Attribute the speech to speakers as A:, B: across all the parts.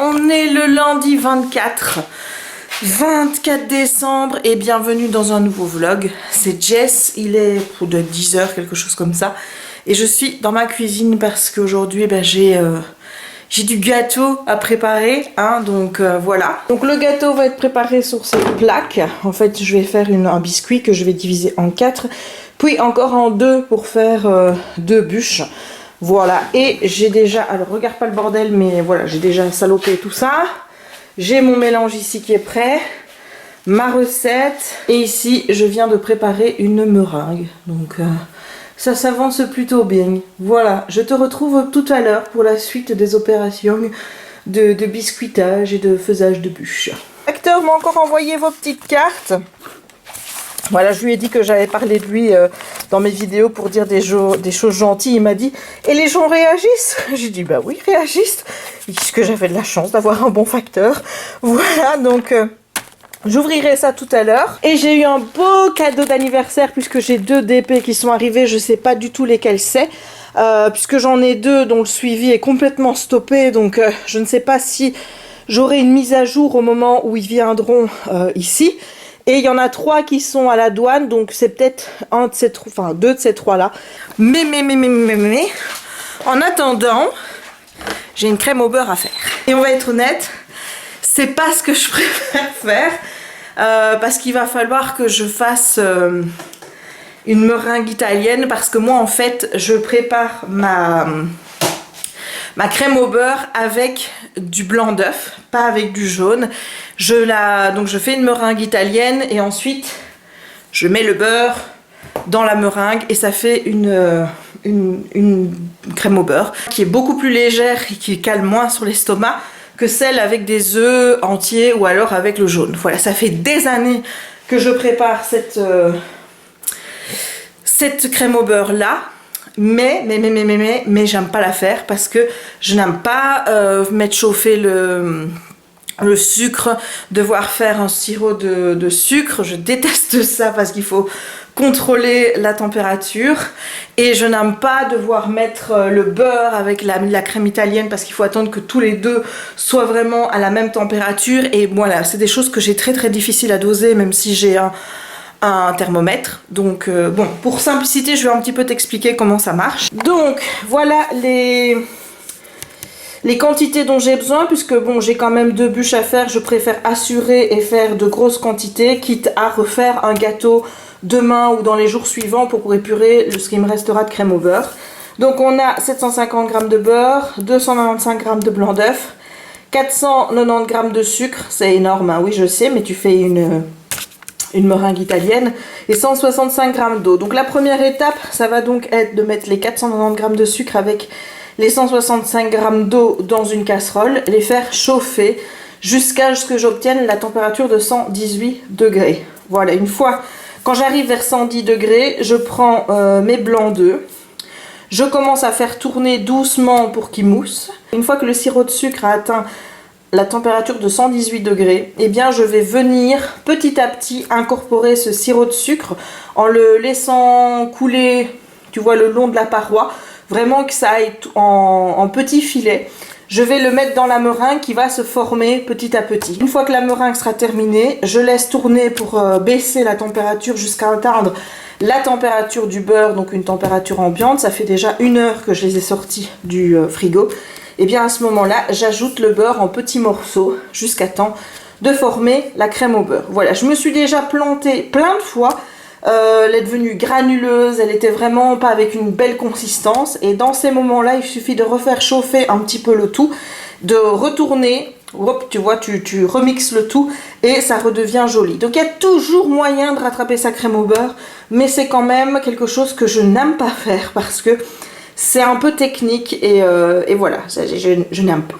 A: on est le lundi 24 décembre et bienvenue dans un nouveau vlog. C'est Jess, il est de 10 h, quelque chose comme ça. Et je suis dans ma cuisine parce qu'aujourd'hui j'ai du gâteau à préparer, hein, donc voilà. Donc le gâteau va être préparé sur cette plaque. En fait, je vais faire un biscuit que je vais diviser en 4, puis encore en 2 pour faire 2 bûches. Voilà, et j'ai déjà, alors regarde pas le bordel, mais voilà, j'ai déjà salopé tout ça. J'ai mon mélange ici qui est prêt, ma recette, et ici je viens de préparer une meringue. Donc ça s'avance plutôt bien. Voilà, je te retrouve tout à l'heure pour la suite des opérations de biscuitage et de faisage de bûches. L'acteur m'a encore envoyé vos petites cartes. Voilà, je lui ai dit que j'avais parlé de lui dans mes vidéos pour dire des choses gentilles. Il m'a dit, et les gens réagissent? J'ai dit, bah oui, réagissent. Puisque j'avais de la chance d'avoir un bon facteur. Voilà, donc j'ouvrirai ça tout à l'heure. Et j'ai eu un beau cadeau d'anniversaire puisque j'ai 2 DP qui sont arrivés. Je sais pas du tout lesquels c'est. Puisque j'en ai 2 dont le suivi est complètement stoppé. Donc je ne sais pas si j'aurai une mise à jour au moment où ils viendront ici. Et il y en a 3 qui sont à la douane, donc c'est peut-être 2 de ces 3-là. Mais, en attendant, j'ai une crème au beurre à faire. Et on va être honnête, c'est pas ce que je préfère faire, parce qu'il va falloir que je fasse une meringue italienne, parce que moi, en fait, je prépare ma crème au beurre avec du blanc d'œuf, pas avec du jaune. Donc je fais une meringue italienne et ensuite je mets le beurre dans la meringue et ça fait une crème au beurre qui est beaucoup plus légère et qui cale moins sur l'estomac que celle avec des œufs entiers ou alors avec le jaune. Voilà, ça fait des années que je prépare cette crème au beurre là. Mais j'aime pas la faire parce que je n'aime pas mettre chauffer le sucre, devoir faire un sirop de sucre. Je déteste ça parce qu'il faut contrôler la température. Et je n'aime pas devoir mettre le beurre avec la crème italienne parce qu'il faut attendre que tous les deux soient vraiment à la même température. Et voilà, c'est des choses que j'ai très difficile à doser même si j'ai un thermomètre. Donc bon, pour simplicité je vais un petit peu t'expliquer comment ça marche. Donc voilà les quantités dont j'ai besoin, puisque bon, j'ai quand même 2 bûches à faire. Je préfère assurer et faire de grosses quantités quitte à refaire un gâteau demain ou dans les jours suivants pour épurer ce qui me restera de crème au beurre. Donc on a 750 g de beurre, 295 g de blanc d'œuf, 490 g de sucre, c'est énorme hein, oui je sais, mais tu fais une meringue italienne, et 165 g d'eau. Donc la première étape, ça va donc être de mettre les 490 g de sucre avec les 165 g d'eau dans une casserole, les faire chauffer jusqu'à ce que j'obtienne la température de 118 degrés. Voilà, une fois, quand j'arrive vers 110 degrés, je prends mes blancs d'œufs. Je commence à faire tourner doucement pour qu'ils moussent. Une fois que le sirop de sucre a atteint la température de 118 degrés, eh bien je vais venir petit à petit incorporer ce sirop de sucre en le laissant couler, tu vois, le long de la paroi, vraiment que ça aille en petits filets. Je vais le mettre dans la meringue qui va se former petit à petit. Une fois que la meringue sera terminée, je laisse tourner pour baisser la température jusqu'à atteindre la température du beurre, donc une température ambiante. Ça fait déjà 1 heure que je les ai sortis du frigo. Et bien à ce moment-là, j'ajoute le beurre en petits morceaux jusqu'à temps de former la crème au beurre. Voilà, je me suis déjà plantée plein de fois. Elle est devenue granuleuse, elle était vraiment pas avec une belle consistance. Et dans ces moments-là, il suffit de refaire chauffer un petit peu le tout, de retourner, hop, tu vois, tu remixes le tout et ça redevient joli. Donc il y a toujours moyen de rattraper sa crème au beurre, mais c'est quand même quelque chose que je n'aime pas faire parce que c'est un peu technique et voilà, je n'aime pas.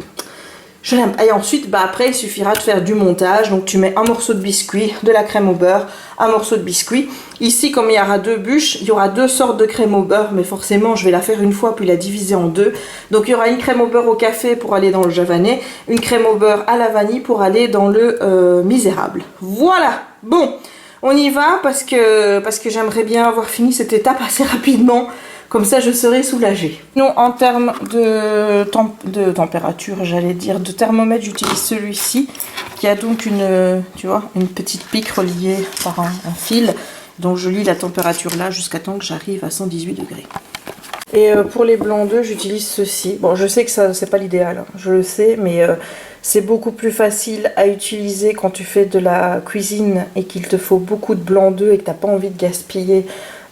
A: Et ensuite, après, il suffira de faire du montage. Donc, tu mets un morceau de biscuit, de la crème au beurre, un morceau de biscuit. Ici, comme il y aura 2 bûches, il y aura 2 sortes de crème au beurre. Mais forcément, je vais la faire une fois, puis la diviser en 2. Donc, il y aura une crème au beurre au café pour aller dans le javanais. Une crème au beurre à la vanille pour aller dans le misérable. Voilà. Bon, on y va parce que j'aimerais bien avoir fini cette étape assez rapidement. Comme ça, je serai soulagée. Non, en termes de température, j'allais dire, de thermomètre, j'utilise celui-ci qui a donc une, tu vois, une petite pique reliée par un fil. Donc je lis la température là jusqu'à temps que j'arrive à 118 degrés. Et pour les blancs d'œufs, j'utilise ceci. Bon, je sais que ça, c'est pas l'idéal, hein, je le sais, mais c'est beaucoup plus facile à utiliser quand tu fais de la cuisine et qu'il te faut beaucoup de blancs d'œufs et que tu n'as pas envie de gaspiller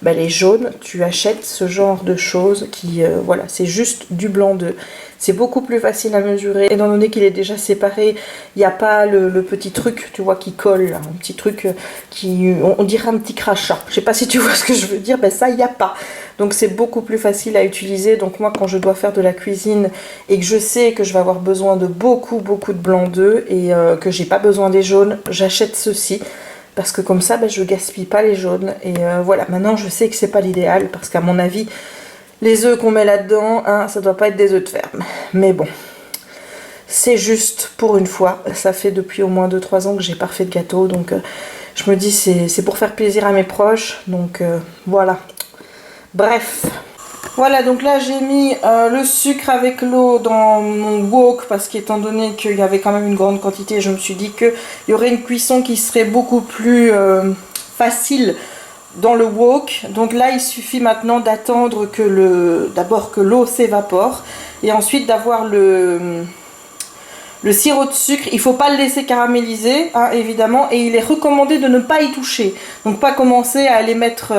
A: les jaunes. Tu achètes ce genre de choses qui, voilà, c'est juste du blanc d'œuf. C'est beaucoup plus facile à mesurer, étant donné qu'il est déjà séparé, il n'y a pas le petit truc, tu vois, qui colle, un petit truc qui, on dirait un petit crachat. Je sais pas si tu vois ce que je veux dire, ben ça, il n'y a pas. Donc c'est beaucoup plus facile à utiliser. Donc moi, quand je dois faire de la cuisine et que je sais que je vais avoir besoin de beaucoup de blanc d'œuf et que j'ai pas besoin des jaunes, j'achète ceci. Parce que comme ça, je gaspille pas les jaunes. Et voilà, maintenant je sais que c'est pas l'idéal, parce qu'à mon avis, les œufs qu'on met là-dedans, hein, ça doit pas être des œufs de ferme. Mais bon, c'est juste pour une fois. Ça fait depuis au moins 2-3 ans que j'ai pas refait de gâteau. Donc je me dis, c'est pour faire plaisir à mes proches. Donc voilà. Bref. Voilà, donc là j'ai mis le sucre avec l'eau dans mon wok parce qu'étant donné qu'il y avait quand même une grande quantité, je me suis dit qu'il y aurait une cuisson qui serait beaucoup plus facile dans le wok. Donc là il suffit maintenant d'attendre que d'abord que l'eau s'évapore et ensuite d'avoir le sirop de sucre. Il ne faut pas le laisser caraméliser, hein, évidemment, et il est recommandé de ne pas y toucher. Donc pas commencer à aller mettre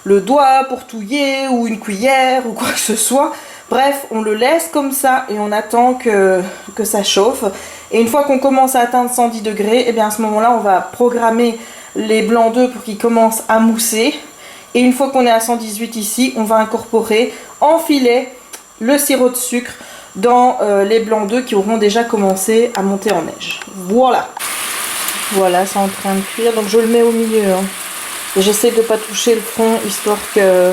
A: le doigt pour touiller ou une cuillère ou quoi que ce soit. Bref, on le laisse comme ça et on attend que ça chauffe. Et une fois qu'on commence à atteindre 110 degrés, et bien à ce moment-là, on va programmer les blancs d'œufs pour qu'ils commencent à mousser. Et une fois qu'on est à 118 ici, on va incorporer en filet le sirop de sucre dans les blancs d'œufs qui auront déjà commencé à monter en neige. Voilà. Voilà, c'est en train de cuire. Donc je le mets au milieu. Hein. Et j'essaie de ne pas toucher le fond, histoire que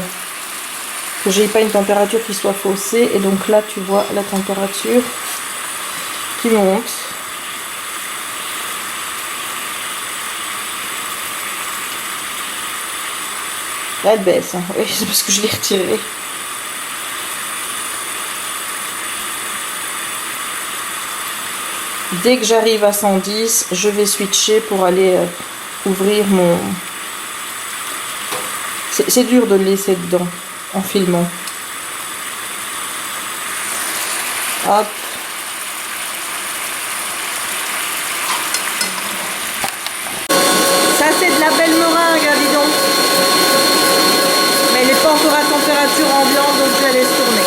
A: j'ai pas une température qui soit faussée. Et donc là, tu vois la température qui monte. Là, elle baisse. Hein. Oui, c'est parce que je l'ai retiré. Dès que j'arrive à 110, je vais switcher pour aller ouvrir mon... C'est dur de le laisser dedans en filmant. Hop. Ça c'est de la belle meringue, hein, dis donc. Mais elle n'est pas encore à température ambiante, donc je la laisse tourner.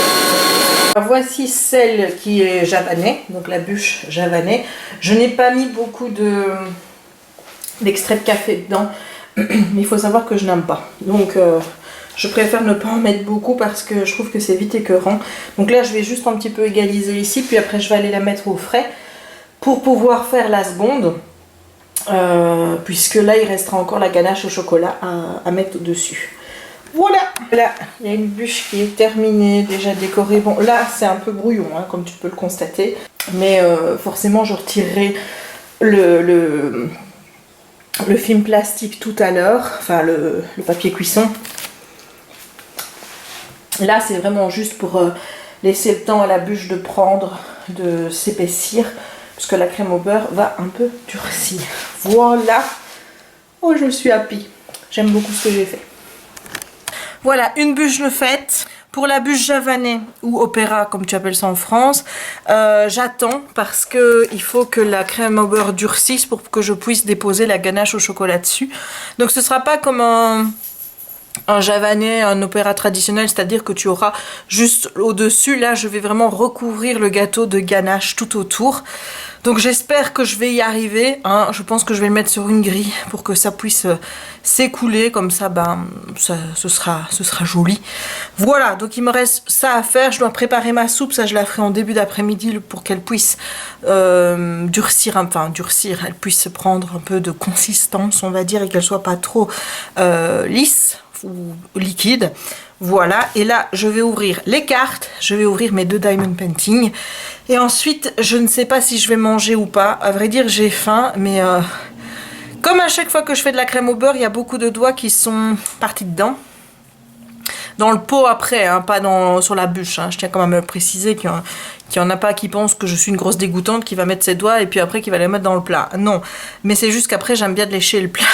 A: Alors voici celle qui est javanée, donc la bûche javanée. Je n'ai pas mis beaucoup d'extrait de café dedans, mais il faut savoir que je n'aime pas. Donc je préfère ne pas en mettre beaucoup parce que je trouve que c'est vite écœurant. Donc là je vais juste un petit peu égaliser ici, puis après je vais aller la mettre au frais pour pouvoir faire la seconde. Puisque là il restera encore la ganache au chocolat à mettre au-dessus. Voilà, là il y a une bûche qui est terminée, déjà décorée. Bon là c'est un peu brouillon, hein, comme tu peux le constater, mais forcément je retirerai le film plastique tout à l'heure, enfin le papier cuisson. Là c'est vraiment juste pour laisser le temps à la bûche de prendre, de s'épaissir, parce que la crème au beurre va un peu durcir. Voilà, oh je suis happy, j'aime beaucoup ce que j'ai fait. Voilà, une bûche de fête. Pour la bûche javanée ou opéra, comme tu appelles ça en France, j'attends parce que il faut que la crème au beurre durcisse pour que je puisse déposer la ganache au chocolat dessus. Donc ce sera pas comme un javanais, un opéra traditionnel, c'est-à-dire que tu auras juste au-dessus. Là, je vais vraiment recouvrir le gâteau de ganache tout autour. Donc j'espère que je vais y arriver, hein. Je pense que je vais le mettre sur une grille pour que ça puisse s'écouler, comme ça, ce sera joli. Voilà, donc il me reste ça à faire. Je dois préparer ma soupe, ça je la ferai en début d'après-midi pour qu'elle puisse durcir, elle puisse prendre un peu de consistance, on va dire, et qu'elle soit pas trop lisse ou liquide. Voilà, et là je vais ouvrir les cartes, je vais ouvrir mes 2 diamond painting et ensuite je ne sais pas si je vais manger ou pas. À vrai dire j'ai faim, mais comme à chaque fois que je fais de la crème au beurre, il y a beaucoup de doigts qui sont partis dedans. dans le pot après, hein, pas sur la bûche. Hein. Je tiens quand même à le préciser qu'il y en a pas qui pensent que je suis une grosse dégoûtante qui va mettre ses doigts et puis après qui va les mettre dans le plat. Non, mais c'est juste qu'après j'aime bien de lécher le plat.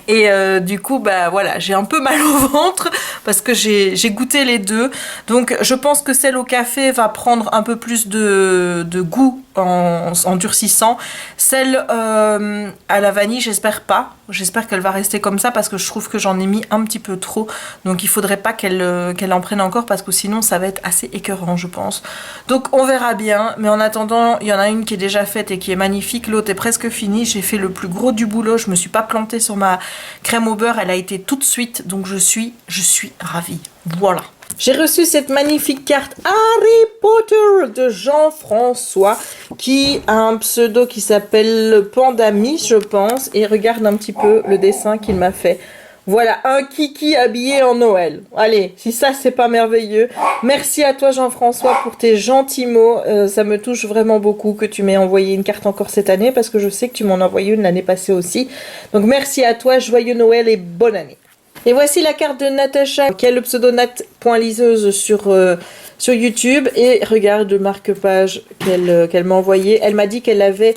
A: Et du coup, bah voilà, j'ai un peu mal au ventre parce que j'ai goûté les deux. Donc je pense que celle au café va prendre un peu plus de goût en durcissant. Celle à la vanille, j'espère pas. J'espère qu'elle va rester comme ça parce que je trouve que j'en ai mis un petit peu trop. Donc il faudrait pas qu'elle en prenne encore parce que sinon ça va être assez écœurant, je pense. Donc on verra bien. Mais en attendant, il y en a une qui est déjà faite et qui est magnifique. L'autre est presque finie. J'ai fait le plus gros du boulot. Je me suis pas plantée sur ma crème au beurre. Elle a été tout de suite. Donc je suis ravie. Voilà. J'ai reçu cette magnifique carte Harry Potter de Jean-François qui a un pseudo qui s'appelle Pandami, je pense. Et regarde un petit peu le dessin qu'il m'a fait. Voilà, un kiki habillé en Noël. Allez, si ça, c'est pas merveilleux. Merci à toi, Jean-François, pour tes gentils mots. Ça me touche vraiment beaucoup que tu m'aies envoyé une carte encore cette année parce que je sais que tu m'en as envoyé une l'année passée aussi. Donc, merci à toi. Joyeux Noël et bonne année. Et voici la carte de Natacha, qui a le pseudo nat.liseuse sur YouTube. Et regarde le marque-page qu'elle m'a envoyé. Elle m'a dit qu'elle avait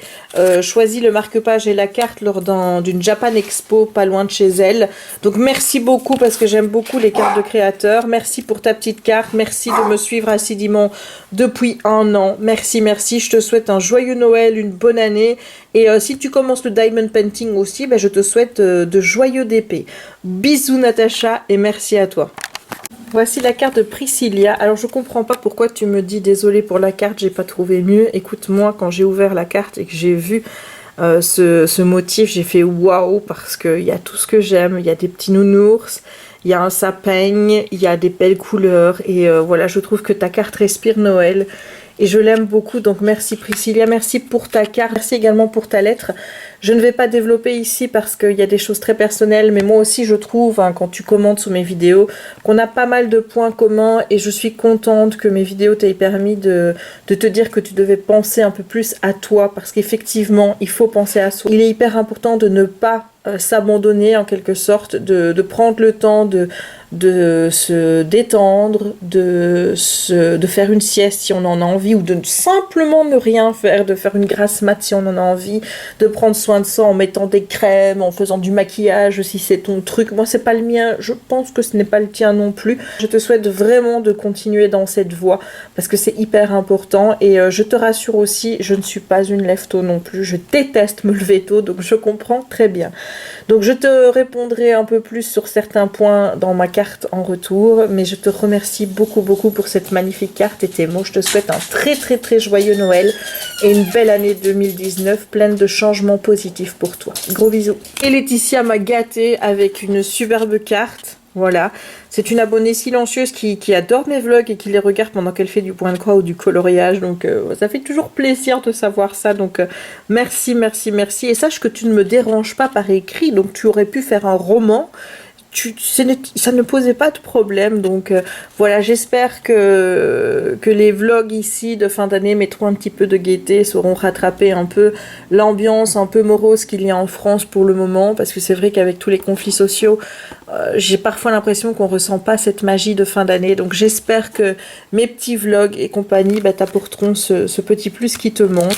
A: choisi le marque-page et la carte lors d'une Japan Expo pas loin de chez elle. Donc merci beaucoup parce que j'aime beaucoup les cartes de créateurs. Merci pour ta petite carte. Merci de me suivre assidûment depuis 1 an. Merci, merci. Je te souhaite un joyeux Noël, une bonne année. Et si tu commences le diamond painting aussi, ben, je te souhaite de joyeux DP. Bisous Natacha et merci à toi. Voici la carte de Priscilla. Alors je comprends pas pourquoi tu me dis désolé pour la carte, j'ai pas trouvé mieux. Écoute, moi quand j'ai ouvert la carte et que j'ai vu ce motif, j'ai fait waouh parce qu'il y a tout ce que j'aime. Il y a des petits nounours, il y a un sapin, il y a des belles couleurs et voilà, je trouve que ta carte respire Noël. Et je l'aime beaucoup, donc merci Priscilla, merci pour ta carte, merci également pour ta lettre. Je ne vais pas développer ici parce qu'il y a des choses très personnelles, mais moi aussi je trouve, hein, quand tu commentes sur mes vidéos, qu'on a pas mal de points communs et je suis contente que mes vidéos t'aient permis de te dire que tu devais penser un peu plus à toi, parce qu'effectivement, il faut penser à soi. Il est hyper important de ne pas s'abandonner en quelque sorte, de prendre le temps de se détendre, de faire une sieste si on en a envie, ou de simplement ne rien faire, de faire une grasse mat si on en a envie, de prendre soin de ça en mettant des crèmes, en faisant du maquillage si c'est ton truc. Moi c'est pas le mien, je pense que ce n'est pas le tien non plus. Je te souhaite vraiment de continuer dans cette voie parce que c'est hyper important et je te rassure aussi, je ne suis pas une lève-tôt non plus, je déteste me lever tôt, donc je comprends très bien. Donc je te répondrai un peu plus sur certains points dans ma carte en retour, mais je te remercie beaucoup pour cette magnifique carte et tes mots. Je te souhaite un très joyeux Noël et une belle année 2019 pleine de changements positifs pour toi. Gros bisous. Et Laetitia m'a gâtée avec une superbe carte. Voilà, c'est une abonnée silencieuse qui adore mes vlogs et qui les regarde pendant qu'elle fait du point de croix ou du coloriage, donc ça fait toujours plaisir de savoir ça, donc merci, et sache que tu ne me déranges pas par écrit, donc tu aurais pu faire un roman, ça ne posait pas de problème, donc voilà, j'espère que les vlogs ici de fin d'année mettront un petit peu de gaieté, sauront rattraper un peu l'ambiance un peu morose qu'il y a en France pour le moment, parce que c'est vrai qu'avec tous les conflits sociaux, j'ai parfois l'impression qu'on ressent pas cette magie de fin d'année, donc j'espère que mes petits vlogs et compagnie t'apporteront ce petit plus qui te manque.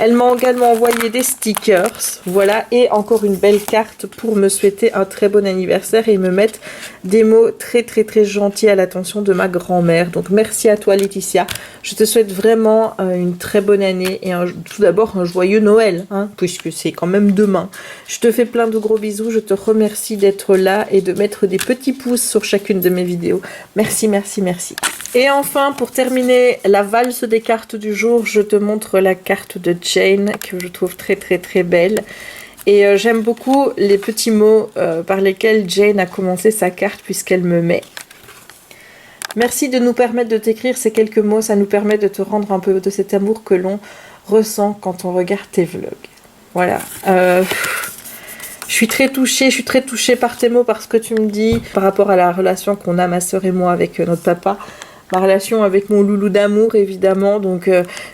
A: Elle m'a également envoyé des stickers, voilà, et encore une belle carte pour me souhaiter un très bon anniversaire et me mettre des mots très gentils à l'attention de ma grand-mère. Donc merci à toi Laetitia, je te souhaite vraiment une très bonne année et tout d'abord un joyeux Noël, hein, puisque c'est quand même demain. Je te fais plein de gros bisous, je te remercie d'être là et de mettre des petits pouces sur chacune de mes vidéos. Merci. Et enfin, pour terminer la valse des cartes du jour, je te montre la carte de Jane que je trouve très belle. Et j'aime beaucoup les petits mots par lesquels Jane a commencé sa carte puisqu'elle me met. Merci de nous permettre de t'écrire ces quelques mots, ça nous permet de te rendre un peu de cet amour que l'on ressent quand on regarde tes vlogs. Voilà. Je suis très touchée par tes mots, par ce que tu me dis, par rapport à la relation qu'on a, ma soeur et moi, avec notre papa. Ma relation avec mon loulou d'amour, évidemment. Donc,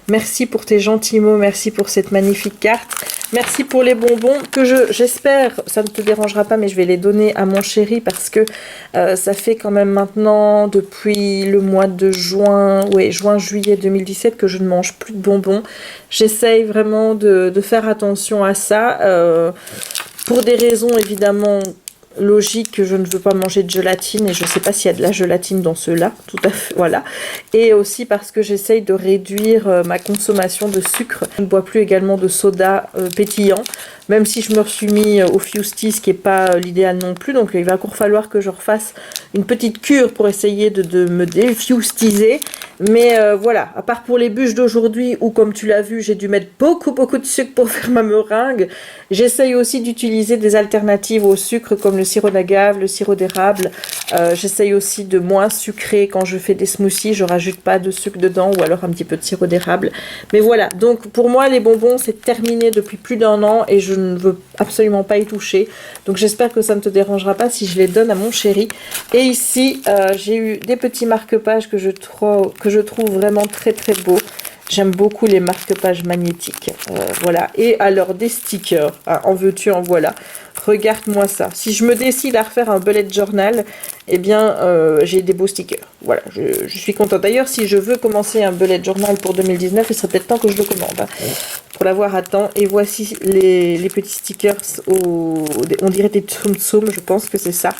A: merci pour tes gentils mots, merci pour cette magnifique carte. Merci pour les bonbons que j'espère, ça ne te dérangera pas, mais je vais les donner à mon chéri parce que ça fait quand même maintenant depuis le mois de juin, ouais, juin-juillet 2017 que je ne mange plus de bonbons. J'essaye vraiment de faire attention à ça pour des raisons évidemment logique que je ne veux pas manger de gélatine et je sais pas s'il y a de la gélatine dans ceux-là, tout à fait, voilà. Et aussi parce que j'essaye de réduire ma consommation de sucre. Je ne bois plus également de soda pétillant, même si je me suis mis au Fusti, ce qui n'est pas l'idéal non plus. Donc il va encore falloir que je refasse une petite cure pour essayer de me défustiser. Mais voilà, à part pour les bûches d'aujourd'hui où comme tu l'as vu, j'ai dû mettre beaucoup de sucre pour faire ma meringue, j'essaye aussi d'utiliser des alternatives au sucre comme le sirop d'agave, le sirop d'érable. J'essaye aussi de moins sucrer quand je fais des smoothies, je rajoute pas de sucre dedans ou alors un petit peu de sirop d'érable. Mais voilà, donc pour moi les bonbons c'est terminé depuis plus d'1 an et je ne veux absolument pas y toucher. Donc j'espère que ça ne te dérangera pas si je les donne à mon chéri. Et ici j'ai eu des petits marque-pages que je trouve vraiment très beaux. J'aime beaucoup les marque-pages magnétiques. Voilà. Et alors des stickers. Ah, en veux-tu, en voilà. Regarde-moi ça. Si je me décide à refaire un bullet journal, eh bien, j'ai des beaux stickers. Voilà, je suis contente. D'ailleurs, si je veux commencer un bullet journal pour 2019, il serait peut-être temps que je le commande. Hein, pour l'avoir à temps. Et voici les petits stickers. On dirait des Tsum Tsum, je pense que c'est ça.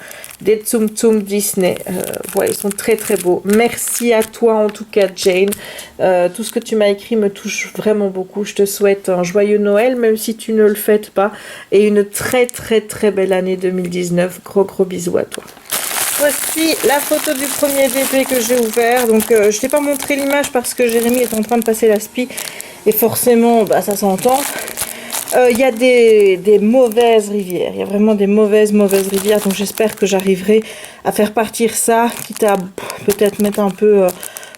A: Des Tsum Tsum Disney. Voilà, ils sont très beaux. Merci à toi en tout cas, Jane. Tout ce que tu m'as écrit me touche vraiment beaucoup. Je te souhaite un joyeux Noël, même si tu ne le fêtes pas. Et une très belle année 2019. Gros bisous à toi. Voici la photo du premier bébé que j'ai ouvert. Donc je ne t'ai pas montré l'image parce que Jérémy est en train de passer l'aspi. Et forcément, bah, ça s'entend. Il y a des mauvaises rivières. Il y a vraiment des mauvaises rivières. Donc j'espère que j'arriverai à faire partir ça. Quitte à peut-être mettre un peu...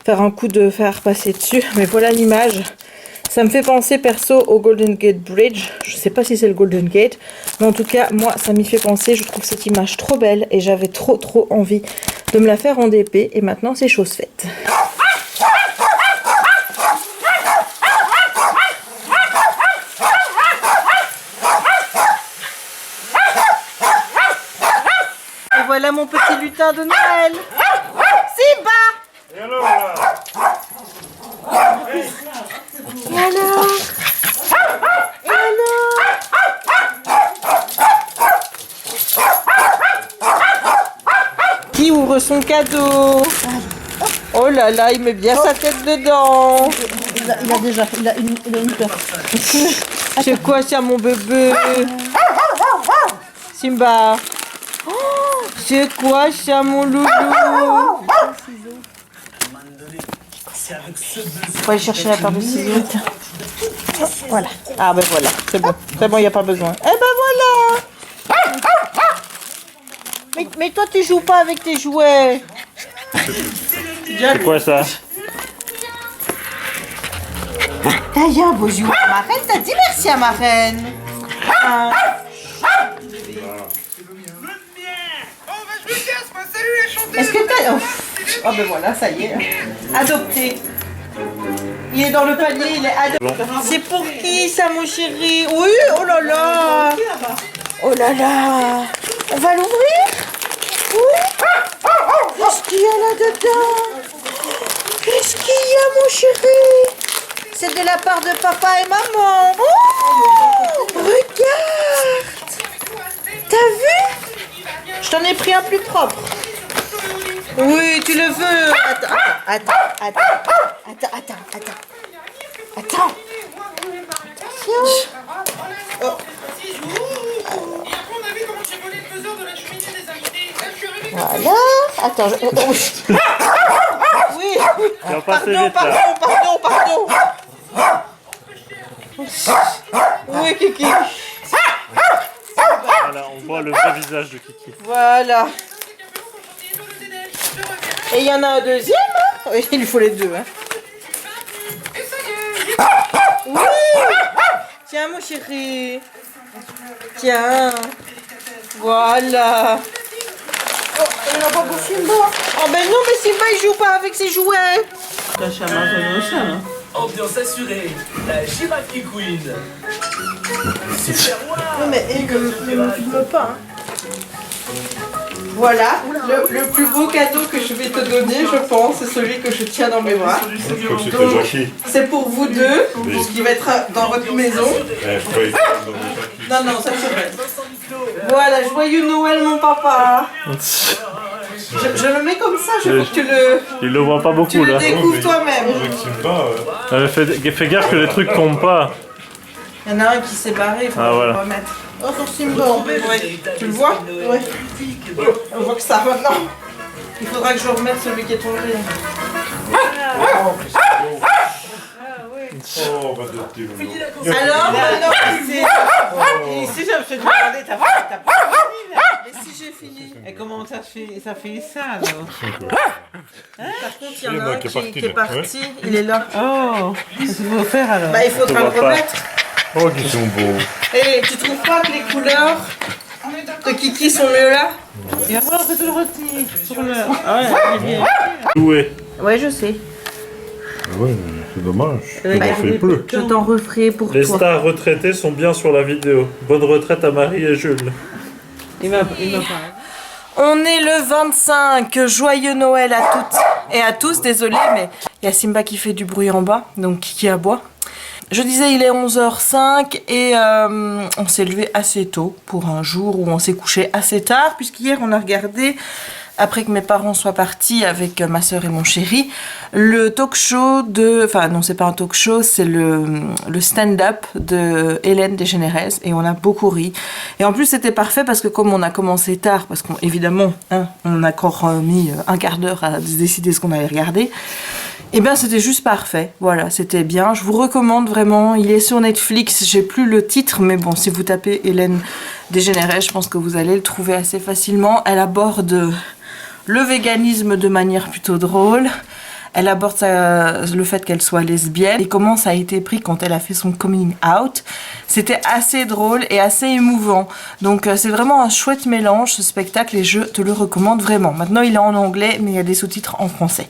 A: faire un coup de fer passer dessus. Mais voilà l'image. Ça me fait penser perso au Golden Gate Bridge. Je sais pas si c'est le Golden Gate. Mais en tout cas, moi, ça m'y fait penser. Je trouve cette image trop belle. Et j'avais trop envie de me la faire en DP. Et maintenant, c'est chose faite. Et voilà mon petit lutin de Noël. Simba!
B: Et alors là?
A: Et alors? Qui ouvre son cadeau? Oh là là, il met bien sa tête dedans.
C: Il a une peur.
A: C'est quoi ça, mon bébé? Simba. C'est quoi ça, mon loulou? Faut aller chercher la paire de ciseaux. Voilà. Ah ben voilà, c'est bon. C'est bon, il n'y a pas besoin. Eh ben voilà. Mais toi, tu joues pas avec tes jouets.
B: C'est quoi ça?
A: T'as eu un beau jouet à ma reine, t'as dit merci à ma reine. Ah. Est-ce que t'as... Oh ben voilà, ça y est. Adopté. Il est dans le panier, il est adopté. C'est pour qui ça, mon chéri? Oui, oh là là. Oh là là. On va l'ouvrir? Oui. Qu'est-ce qu'il y a là-dedans? Qu'est-ce qu'il y a, mon chéri? C'est de la part de papa et maman. Oh, regarde. T'as vu? Je t'en ai pris un plus propre. Oui, tu le veux. Attends. Attention. Oh. Voilà. Attends. Oui. Pardon. Oui, Kiki.
B: Voilà, on voit le vrai visage de Kiki.
A: Voilà. Et il y en a un deuxième, hein? Il lui faut les deux, hein? Oui. Tiens, mon chéri. Tiens. Voilà. Oh, il n'a pas beau Simba. Oh ben non, mais Simba, il joue pas avec ses jouets.
D: Ambiance assurée, la girafe qui queen. Super
A: Non
D: wow.
A: mais ne me filme pas. Hein. Voilà, le plus beau cadeau que je vais te donner, je pense, c'est celui que je tiens dans mes bras.
E: Je crois que c'était
A: Donc,
E: Jackie.
A: c'est pour vous deux,
E: Oui.
A: ce qui va être dans votre maison.
E: Je croyais que c'était Jackie.
A: Non, non, ça c'est vrai. Voilà, joyeux Noël mon papa. Je le mets comme ça, je veux que tu
B: Il le voit pas
A: tu
B: beaucoup
A: le
B: là.
A: découvres toi-même.
E: J'estime pas.
B: Fais gaffe que les trucs tombent pas.
A: Il y en a un qui s'est barré, il faut
B: Ah,
A: le
B: voilà.
A: remettre. Oh, ton Simba. Ouais. Tu le vois? Ouais. On voit que ça maintenant. Il faudra que je remette celui qui est tombé.
E: Oh, va te dire.
A: Alors, maintenant,
F: Ici, je me suis demandé, t'as pas fini là.
A: et si j'ai fini?
F: Et comment ça fait ça alors?
A: Par contre, il y en
E: Il y en
A: a
E: a
A: un
E: qui est
A: qui
E: parti,
A: est
E: là.
A: parti, il est là.
F: Oh, qu'est-ce qu'il faut faire alors?
A: Bah, il faudra le
B: voit pas.
A: remettre.
E: Oh, qu'ils sont beaux.
A: Et tu trouves pas que les couleurs de Kiki sont mieux là?
F: Et après, on peut tout le retirer sur le... Ah ouais, il est bien.
B: Doué.
A: Ouais, je sais.
E: Ouais, c'est dommage.
F: Ouais,
E: Il en fait peu.
A: Je t'en referai pour
B: Les
A: toi.
B: stars retraitées sont bien sur la vidéo. Bonne retraite à Marie et Jules.
F: Il m'a pas...
A: On est le 25, joyeux Noël à toutes et à tous, désolé mais il y a Simba qui fait du bruit en bas, donc qui aboie. Je disais il est 11h05 et on s'est levé assez tôt pour un jour où on s'est couché assez tard, puisqu'hier on a regardé, après que mes parents soient partis avec ma soeur et mon chéri, le talk show de... Enfin non, c'est pas un talk show, c'est le stand-up de Hélène Degeneres et on a beaucoup ri. Et en plus c'était parfait parce que comme on a commencé tard, parce qu'évidemment hein, on a encore mis un quart d'heure à décider ce qu'on allait regarder, et bien c'était juste parfait, voilà, c'était bien. Je vous recommande vraiment, il est sur Netflix, j'ai plus le titre, mais bon, si vous tapez Hélène Degeneres, je pense que vous allez le trouver assez facilement. Elle aborde le véganisme de manière plutôt drôle. Elle aborde le fait qu'elle soit lesbienne et comment ça a été pris quand elle a fait son coming out. C'était assez drôle et assez émouvant. Donc c'est vraiment un chouette mélange ce spectacle et je te le recommande vraiment. Maintenant il est en anglais mais il y a des sous-titres en français.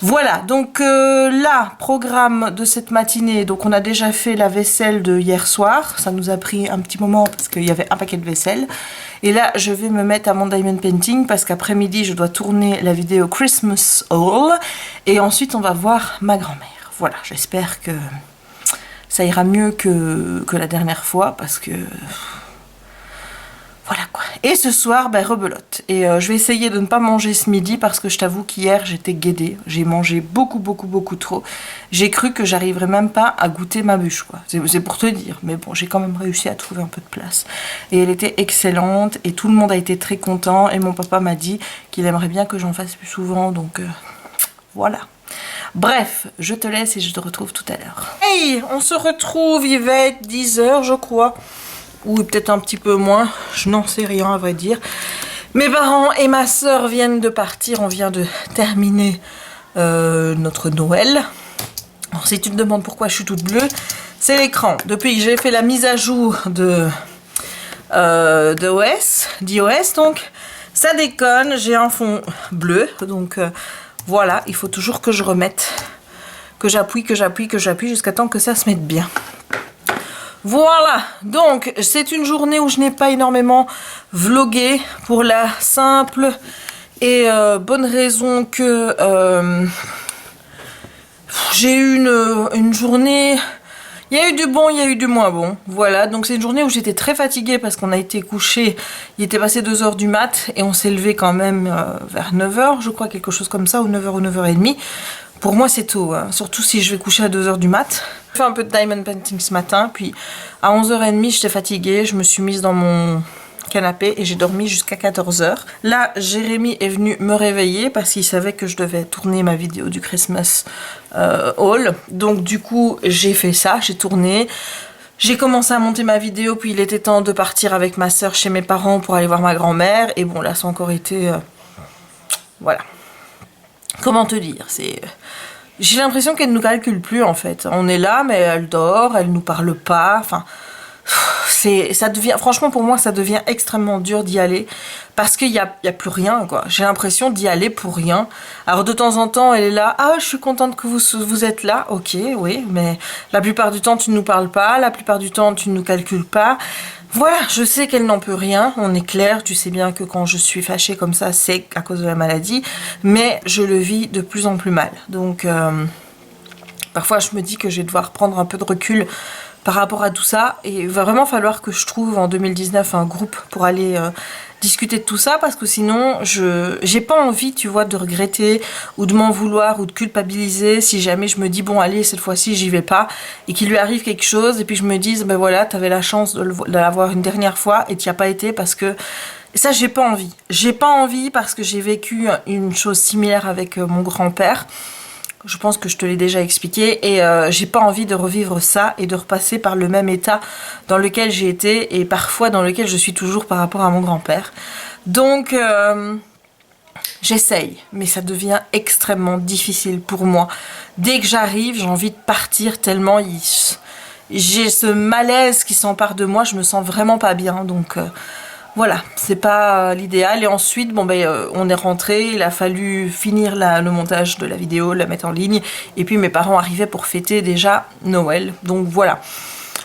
A: Voilà, donc là, programme de cette matinée. Donc on a déjà fait la vaisselle de hier soir. Ça nous a pris un petit moment parce qu'il y avait un paquet de vaisselle. Et là, je vais me mettre à mon diamond painting parce qu'après-midi, je dois tourner la vidéo Christmas Haul. Et ensuite, on va voir ma grand-mère. Voilà, j'espère que ça ira mieux que la dernière fois parce que... Voilà quoi. Et ce soir, ben, rebelote. Et je vais essayer de ne pas manger ce midi parce que je t'avoue qu'hier, j'étais guédée. J'ai mangé beaucoup trop. J'ai cru que j'arriverais même pas à goûter ma bûche, quoi. C'est pour te dire. Mais bon, j'ai quand même réussi à trouver un peu de place. Et elle était excellente et tout le monde a été très content. Et mon papa m'a dit qu'il aimerait bien que j'en fasse plus souvent. Donc voilà. Bref, je te laisse et je te retrouve tout à l'heure. Hey, on se retrouve, il va être 10h, je crois. Ou peut-être un petit peu moins, je n'en sais rien à vrai dire. Mes parents et ma soeur viennent de partir, on vient de terminer notre Noël. Alors si tu te demandes pourquoi je suis toute bleue, c'est l'écran. Depuis que j'ai fait la mise à jour d'iOS, donc ça déconne, j'ai un fond bleu. Donc voilà, il faut toujours que je remette, que j'appuie jusqu'à temps que ça se mette bien. Voilà, donc c'est une journée où je n'ai pas énormément vlogué pour la simple et bonne raison que j'ai eu une journée, il y a eu du bon, il y a eu du moins bon, voilà, donc c'est une journée où j'étais très fatiguée parce qu'on a été couché, il était passé 2h du mat et on s'est levé quand même vers 9h, je crois, quelque chose comme ça, ou 9h ou 9h30. Pour moi c'est tôt, hein. Surtout si je vais coucher à 2h du mat. J'ai fait un peu de diamond painting ce matin, puis à 11h30 j'étais fatiguée, je me suis mise dans mon canapé et j'ai dormi jusqu'à 14h. Là, Jérémy est venu me réveiller parce qu'il savait que je devais tourner ma vidéo du Christmas haul. Donc du coup, j'ai fait ça, j'ai tourné. J'ai commencé à monter ma vidéo, puis il était temps de partir avec ma soeur chez mes parents pour aller voir ma grand-mère. Et bon, là, ça a encore été... voilà. Comment te dire, c'est... J'ai l'impression qu'elle ne nous calcule plus, en fait. On est là, mais elle dort, elle nous parle pas, enfin... ça devient, franchement pour moi ça devient extrêmement dur d'y aller parce qu'il y a plus rien quoi. J'ai l'impression d'y aller pour rien. Alors de temps en temps elle est là, ah je suis contente que vous êtes là, ok oui, mais la plupart du temps tu ne nous parles pas, la plupart du temps tu ne nous calcules pas. Voilà, je sais qu'elle n'en peut rien, on est clair, tu sais bien que quand je suis fâchée comme ça c'est à cause de la maladie, mais je le vis de plus en plus mal. Donc parfois je me dis que je vais devoir prendre un peu de recul par rapport à tout ça, et il va vraiment falloir que je trouve en 2019 un groupe pour aller discuter de tout ça, parce que sinon j'ai pas envie, tu vois, de regretter ou de m'en vouloir ou de culpabiliser si jamais je me dis bon allez cette fois-ci j'y vais pas et qu'il lui arrive quelque chose et puis je me dise ben voilà t'avais la chance de l'avoir une dernière fois et t'y as pas été parce que... Et ça j'ai pas envie. J'ai pas envie parce que j'ai vécu une chose similaire avec mon grand-père. Je pense que je te l'ai déjà expliqué et j'ai pas envie de revivre ça et de repasser par le même état dans lequel j'ai été et parfois dans lequel je suis toujours par rapport à mon grand-père. Donc j'essaye, mais ça devient extrêmement difficile pour moi. Dès que j'arrive, j'ai envie de partir tellement j'ai ce malaise qui s'empare de moi, je me sens vraiment pas bien. Donc voilà, c'est pas l'idéal. Et ensuite, bon on est rentré, il a fallu finir le montage de la vidéo, la mettre en ligne. Et puis mes parents arrivaient pour fêter déjà Noël. Donc voilà.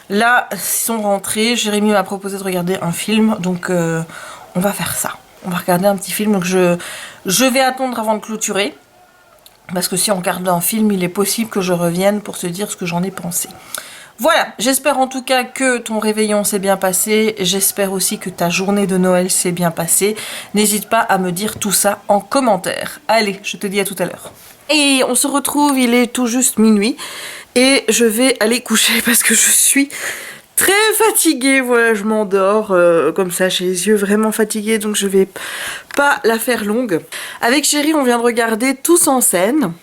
A: Là, ils sont rentrés, Jérémy m'a proposé de regarder un film. Donc on va faire ça. On va regarder un petit film. Donc je vais attendre avant de clôturer. Parce que si on regarde un film, il est possible que je revienne pour te dire ce que j'en ai pensé. Voilà, j'espère en tout cas que ton réveillon s'est bien passé, j'espère aussi que ta journée de Noël s'est bien passée. N'hésite pas à me dire tout ça en commentaire. Allez, je te dis à tout à l'heure. Et on se retrouve, il est tout juste minuit et je vais aller coucher parce que je suis très fatiguée. Voilà, je m'endors comme ça, j'ai les yeux vraiment fatigués, donc je vais pas la faire longue. Avec Chéri, on vient de regarder Tous en scène,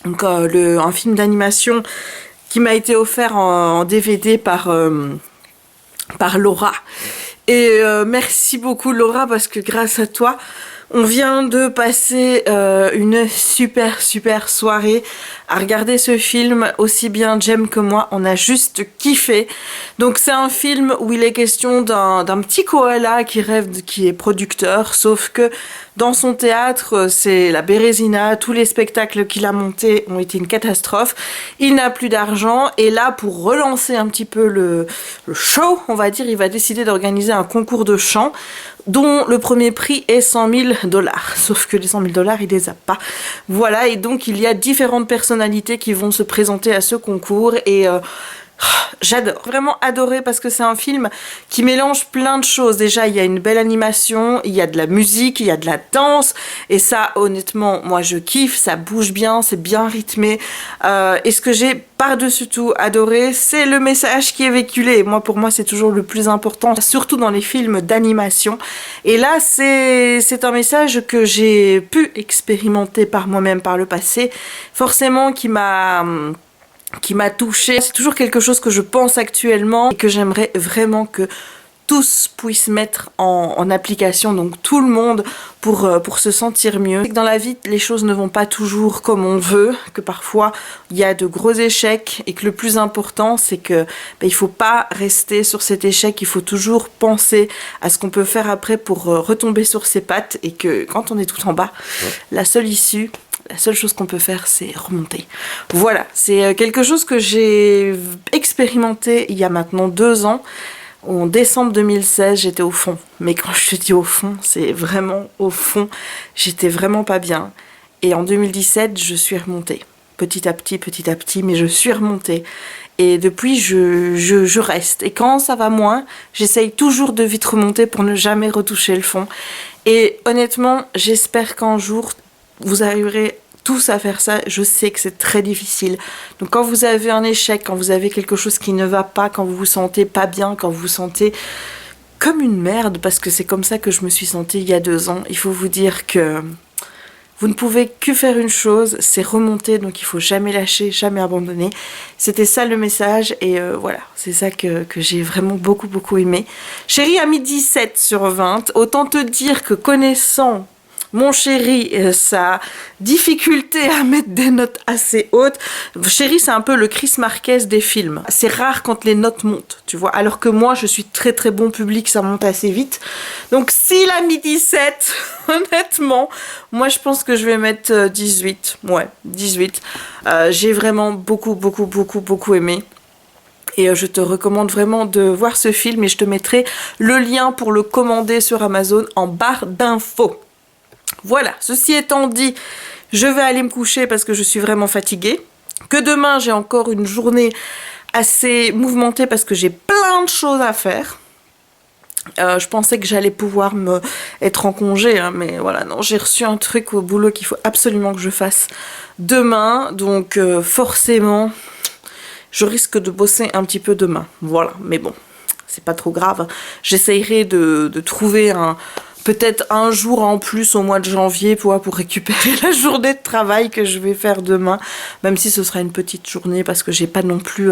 A: donc un film d'animation qui m'a été offert en DVD par Laura. Et merci beaucoup Laura, parce que grâce à toi, on vient de passer une super soirée à regarder ce film, aussi bien Jem que moi, on a juste kiffé. Donc c'est un film où il est question d'un petit koala qui rêve, qui est producteur, sauf que dans son théâtre, c'est la Bérésina, tous les spectacles qu'il a montés ont été une catastrophe. Il n'a plus d'argent et là, pour relancer un petit peu le show, on va dire, il va décider d'organiser un concours de chant dont le premier prix est 100 000 $. Sauf que les 100 000 $, il les a pas. Voilà, et donc il y a différentes personnalités qui vont se présenter à ce concours et... j'adore, vraiment adoré, parce que c'est un film qui mélange plein de choses. Déjà, il y a une belle animation, il y a de la musique, il y a de la danse, et ça, honnêtement, moi je kiffe, ça bouge bien, c'est bien rythmé. Et ce que j'ai par-dessus tout adoré, c'est le message qui est véhiculé. Moi, pour moi, c'est toujours le plus important, surtout dans les films d'animation. Et là, c'est un message que j'ai pu expérimenter par moi-même par le passé, forcément qui m'a touchée. C'est toujours quelque chose que je pense actuellement et que j'aimerais vraiment que tous puissent mettre en application, donc tout le monde, pour se sentir mieux. Dans la vie, les choses ne vont pas toujours comme on veut, que parfois il y a de gros échecs et que le plus important c'est que il faut pas rester sur cet échec, il faut toujours penser à ce qu'on peut faire après pour retomber sur ses pattes, et que quand on est tout en bas, la seule issue, la seule chose qu'on peut faire, c'est remonter. Voilà, c'est quelque chose que j'ai expérimenté il y a maintenant 2 ans. En décembre 2016, j'étais au fond. Mais quand je te dis au fond, c'est vraiment au fond. J'étais vraiment pas bien. Et en 2017, je suis remontée. Petit à petit, mais je suis remontée. Et depuis, je reste. Et quand ça va moins, j'essaye toujours de vite remonter pour ne jamais retoucher le fond. Et honnêtement, j'espère qu'un jour, vous arriverez tous à faire ça. Je sais que c'est très difficile. Donc quand vous avez un échec, quand vous avez quelque chose qui ne va pas, quand vous vous sentez pas bien, quand vous vous sentez comme une merde, parce que c'est comme ça que je me suis sentie il y a 2 ans, il faut vous dire que vous ne pouvez que faire une chose, c'est remonter. Donc il faut jamais lâcher, jamais abandonner. C'était ça le message, et voilà, c'est ça que j'ai vraiment beaucoup aimé. Chéri a mis 17 sur 20. Autant te dire que connaissant Mon chéri, sa difficulté à mettre des notes assez hautes. Chéri, c'est un peu le Chris Marquez des films. C'est rare quand les notes montent, tu vois. Alors que moi, je suis très très bon public, ça monte assez vite. Donc s'il a mis 17, honnêtement, moi je pense que je vais mettre 18. Ouais, 18. J'ai vraiment beaucoup aimé. Et je te recommande vraiment de voir ce film et je te mettrai le lien pour le commander sur Amazon en barre d'infos. Voilà, ceci étant dit, je vais aller me coucher parce que je suis vraiment fatiguée. Que demain, j'ai encore une journée assez mouvementée parce que j'ai plein de choses à faire. Je pensais que j'allais pouvoir être en congé, hein, mais voilà, non, j'ai reçu un truc au boulot qu'il faut absolument que je fasse demain. Donc forcément, je risque de bosser un petit peu demain. Voilà, mais bon, c'est pas trop grave. J'essayerai de trouver peut-être un jour en plus au mois de janvier pour récupérer la journée de travail que je vais faire demain, même si ce sera une petite journée parce que j'ai pas non plus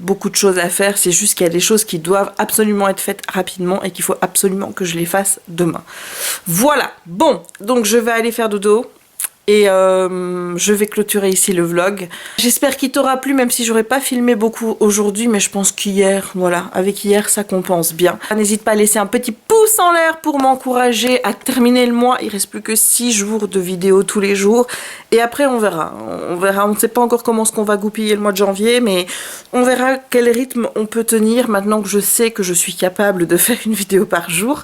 A: beaucoup de choses à faire, c'est juste qu'il y a des choses qui doivent absolument être faites rapidement et qu'il faut absolument que je les fasse demain. Voilà, bon, donc je vais aller faire dodo. Et je vais clôturer ici le vlog. J'espère qu'il t'aura plu, même si j'aurais pas filmé beaucoup aujourd'hui, mais je pense qu'hier, voilà, avec hier, ça compense bien. N'hésite pas à laisser un petit pouce en l'air pour m'encourager à terminer le mois. Il reste plus que 6 jours de vidéos tous les jours. Et après, on verra. On verra, on ne sait pas encore comment est-ce qu'on va goupiller le mois de janvier, mais on verra quel rythme on peut tenir maintenant que je sais que je suis capable de faire une vidéo par jour.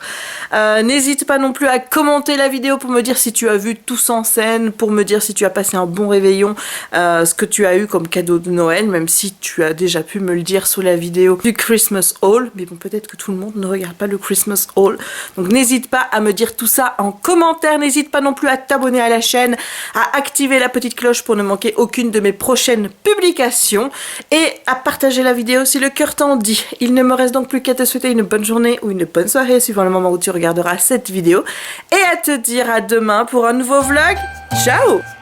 A: N'hésite pas non plus à commenter la vidéo pour me dire si tu as vu Tous en scène, pour me dire si tu as passé un bon réveillon, ce que tu as eu comme cadeau de Noël, même si tu as déjà pu me le dire sous la vidéo du Christmas haul, mais bon, peut-être que tout le monde ne regarde pas le Christmas haul, donc n'hésite pas à me dire tout ça en commentaire, n'hésite pas non plus à t'abonner à la chaîne, à activer la petite cloche pour ne manquer aucune de mes prochaines publications, et à partager la vidéo si le cœur t'en dit. Il ne me reste donc plus qu'à te souhaiter une bonne journée ou une bonne soirée, suivant le moment où tu regarderas cette vidéo, et à te dire à demain pour un nouveau vlog. Ciao!